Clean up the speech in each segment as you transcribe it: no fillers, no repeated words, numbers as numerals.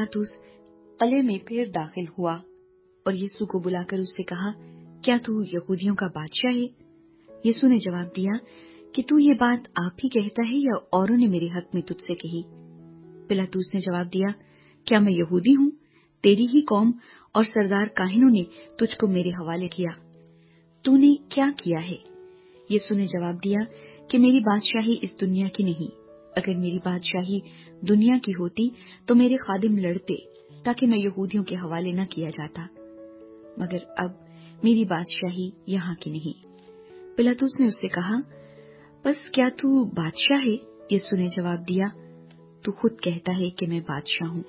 पिलातुस कलह में फिर दाखिल हुआ और यीशु को बुलाकर उससे कहा, क्या तू यहूदियों का बादशाह है? यीशु ने जवाब दिया कि तू ये बात आप ही कहता है या औरों ने मेरे हक में तुझसे कही? पिलातुस ने जवाब दिया, क्या मैं यहूदी हूँ? तेरी ही कौम और सरदार काहिनों ने तुझको मेरे हवाले किया। तूने क्या किया है? यीशु ने जवाब दिया कि मेरी बादशाही इस दुनिया की नहीं। अगर मेरी बादशाही दुनिया की होती तो मेरे खादिम लड़ते ताकि मैं यहूदियों के हवाले न किया जाता, मगर अब मेरी बादशाही यहाँ की नहीं। पिलातुस ने उससे कहा, बस क्या तू बादशाह है? यीशु ने जवाब दिया, तू खुद कहता है कि मैं बादशाह हूँ।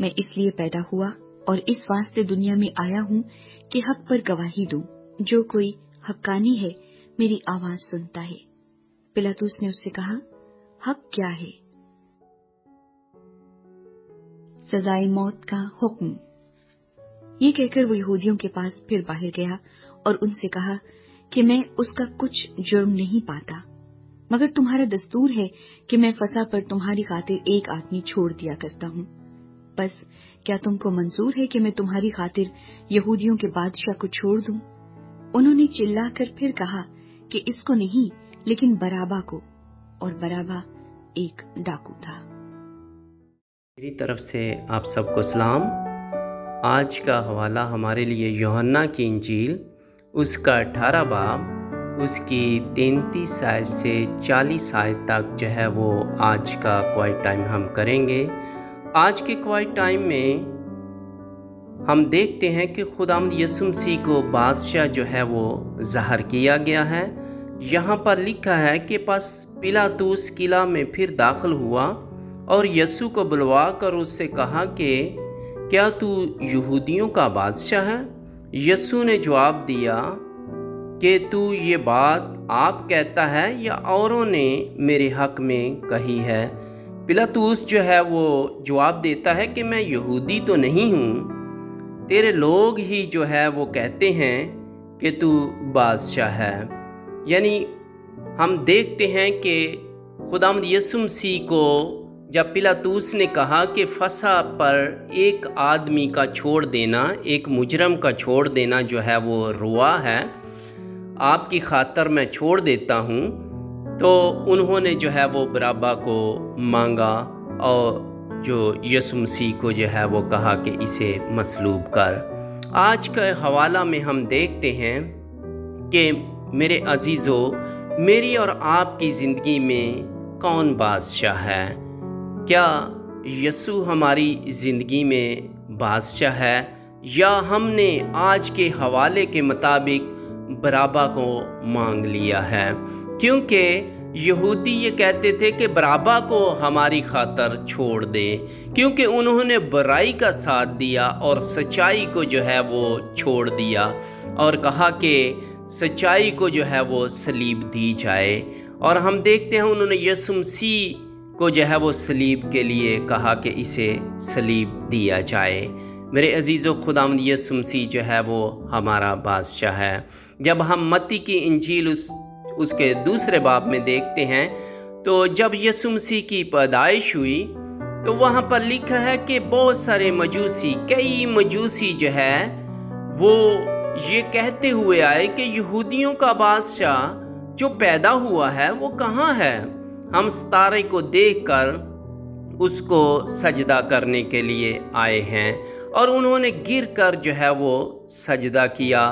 मैं इसलिए पैदा हुआ और इस वास्ते दुनिया में आया हूँ कि हक पर गवाही दूं। जो कोई हक्कानी है मेरी आवाज सुनता है। पिलातुस ने उससे कहा, हक क्या है? सजाए मौत का हुक्म। ये कहकर वो यहूदियों के पास फिर बाहर गया और उनसे कहा कि मैं उसका कुछ जुर्म नहीं पाता, मगर तुम्हारा दस्तूर है कि मैं फसह पर तुम्हारी खातिर एक आदमी छोड़ दिया करता हूँ। बस क्या तुमको मंजूर है कि मैं तुम्हारी खातिर यहूदियों के बादशाह को छोड़ दूं? उन्होंने चिल्लाकर फिर कहा कि इसको नहीं, लेकिन बराबा को। और बराबा एक डाकू था। मेरी तरफ से आप सबको सलाम। आज का हवाला हमारे लिए यूहन्ना की इंजील उसका 18 बाब उसकी 33 आयत से 40 आयत तक जो है वो आज का क्वाइट टाइम हम करेंगे। आज के क्वाइट टाइम में हम देखते हैं कि खुदावंद यीशु मसीह को बादशाह जो है वो ज़ाहिर किया गया है। यहाँ पर लिखा है कि बस पिलातुस किला में फिर दाखिल हुआ और यीशु को बुलवा कर उससे कहा कि क्या तू यहूदियों का बादशाह है? यीशु ने जवाब दिया कि तू ये बात आप कहता है या औरों ने मेरे हक में कही है? पिलातुस जो है वो जवाब देता है कि मैं यहूदी तो नहीं हूँ, तेरे लोग ही जो है वो कहते हैं कि तू बादशाह है। यानी हम देखते हैं कि खुदावंद यीशु मसीह को जब पिलातुस ने कहा कि फसह पर एक आदमी का छोड़ देना, एक मुजरम का छोड़ देना जो है वो रुआ है, आपकी खातर मैं छोड़ देता हूँ, तो उन्होंने जो है वो बराबा को मांगा और जो यीशु मसीह को जो है वो कहा कि इसे मसलूब कर। आज का हवाला में हम देखते हैं कि मेरे अजीज़ों, मेरी और आपकी ज़िंदगी में कौन बादशाह है? क्या यीशु हमारी ज़िंदगी में बादशाह है या हमने आज के हवाले के मुताबिक बराबा को मांग लिया है? क्योंकि यहूदी ये कहते थे कि बराबा को हमारी खातर छोड़ दे, क्योंकि उन्होंने बुराई का साथ दिया और सच्चाई को जो है वो छोड़ दिया और कहा कि सच्चाई को जो है वो सलीब दी जाए। और हम देखते हैं उन्होंने यीशु मसीह को जो है वो सलीब के लिए कहा कि इसे सलीब दिया जाए। मेरे अजीज़ों, खुदावंद यीशु मसीह जो है वो हमारा बादशाह है। जब हम मत्ती की इंजील उसके दूसरे बाब में देखते हैं तो जब यीशु मसीह की पैदाइश हुई तो वहाँ पर लिखा है कि बहुत सारे मजूसी, कई मजूसी जो है वो ये कहते हुए आए कि यहूदियों का बादशाह जो पैदा हुआ है वो कहाँ है? हम सितारे को देखकर उसको सजदा करने के लिए आए हैं। और उन्होंने गिरकर जो है वो सजदा किया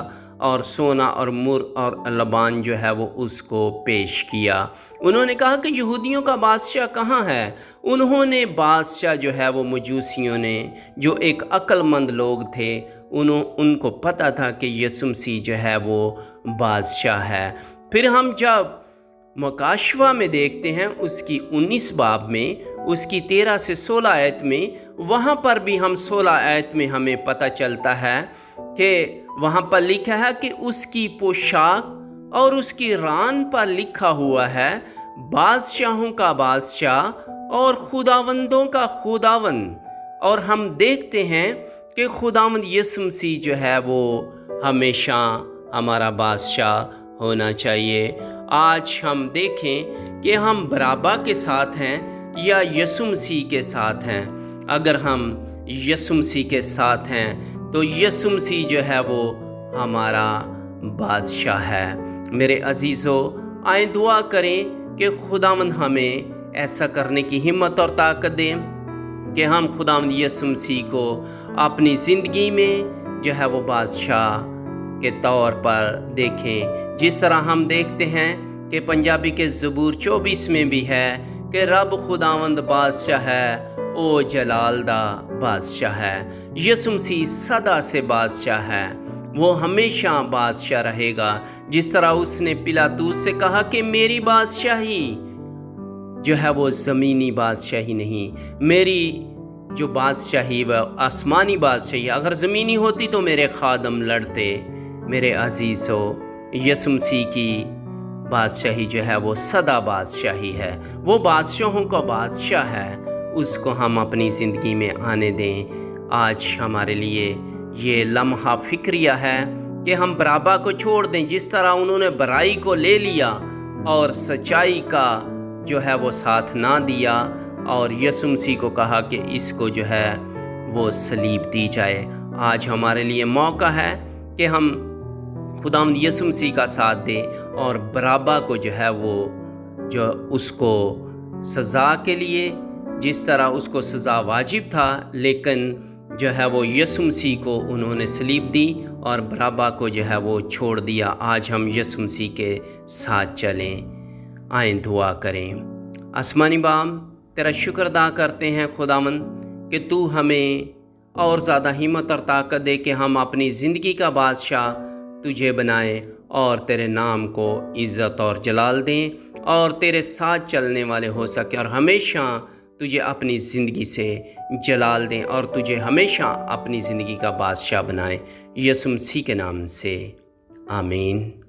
और सोना और मुर और लबान जो है वो उसको पेश किया। उन्होंने कहा कि यहूदियों का बादशाह कहाँ है? उन्होंने बादशाह जो है वो मजूसियों ने, जो एक अक्लमंद लोग थे, उनको पता था कि यीशु मसीह जो है वो बादशाह है। फिर हम जब मकाशवा में देखते हैं उसकी 19 बाब में उसकी 13 से 16 आयत में, वहाँ पर भी हम 16 आयत में हमें पता चलता है कि वहाँ पर लिखा है कि उसकी पोशाक और उसकी रान पर लिखा हुआ है बादशाहों का बादशाह और खुदावंदों का खुदावंद। और हम देखते हैं कि खुदावंद यीशु मसीह जो है वो हमेशा हमारा बादशाह होना चाहिए। आज हम देखें कि हम बराबा के साथ हैं या यीशु मसीह के साथ हैं। अगर हम यीशु मसीह के साथ हैं तो यीशु मसीह जो है वो हमारा बादशाह है। मेरे अजीज़ों, आए दुआ करें कि खुदावंद हमें ऐसा करने की हिम्मत और ताकत दे कि हम खुदावंद यीशु मसीह को अपनी ज़िंदगी में जो है वो बादशाह के तौर पर देखें। जिस तरह हम देखते हैं कि पंजाबी के ज़बूर 24 में भी है कि रब खुदावंद बादशाह है, ओ जलाल दा बादशाह है। यीशु मसीह सदा से बादशाह है, वो हमेशा बादशाह रहेगा। जिस तरह उसने पिलातूस से कहा कि मेरी बादशाही जो है वो ज़मीनी बादशाही नहीं, मेरी जो बादशाही वह आसमानी बादशाही। अगर ज़मीनी होती तो मेरे खादम लड़ते। मेरे अजीज़ों, यीशु मसीह की बादशाही जो है वो सदा बादशाही है, वो बादशाहों का बादशाह है, उसको हम अपनी ज़िंदगी में आने दें। आज हमारे लिए ये लम्हा फ़िक्रिया है कि हम बराबा को छोड़ दें। जिस तरह उन्होंने बुराई को ले लिया और सच्चाई का जो है वो साथ ना दिया और यीशु मसीह को कहा कि इसको जो है वो सलीब दी जाए। आज हमारे लिए मौका है कि हम खुदावंद यीशु मसीह का साथ दें और बराबा को जो है वो जो उसको सज़ा के लिए जिस तरह उसको सज़ा वाजिब था, लेकिन जो है वो यीशु मसीह को उन्होंने सलीब दी और बराबा को जो है वो छोड़ दिया। आज हम यीशु मसीह के साथ चलें। आएँ दुआ करें। आसमानी बाप, तेरा शुक्र अदा करते हैं खुदावंद कि तू हमें और ज़्यादा हिम्मत और ताकत दे कि हम अपनी ज़िंदगी का बादशाह तुझे बनाएं और तेरे नाम को इज़्ज़त और जलाल दें और तेरे साथ चलने वाले हो सके और हमेशा तुझे अपनी ज़िंदगी से जलाल दें और तुझे हमेशा अपनी ज़िंदगी का बादशाह बनाएं। यीशु मसीह के नाम से आमीन।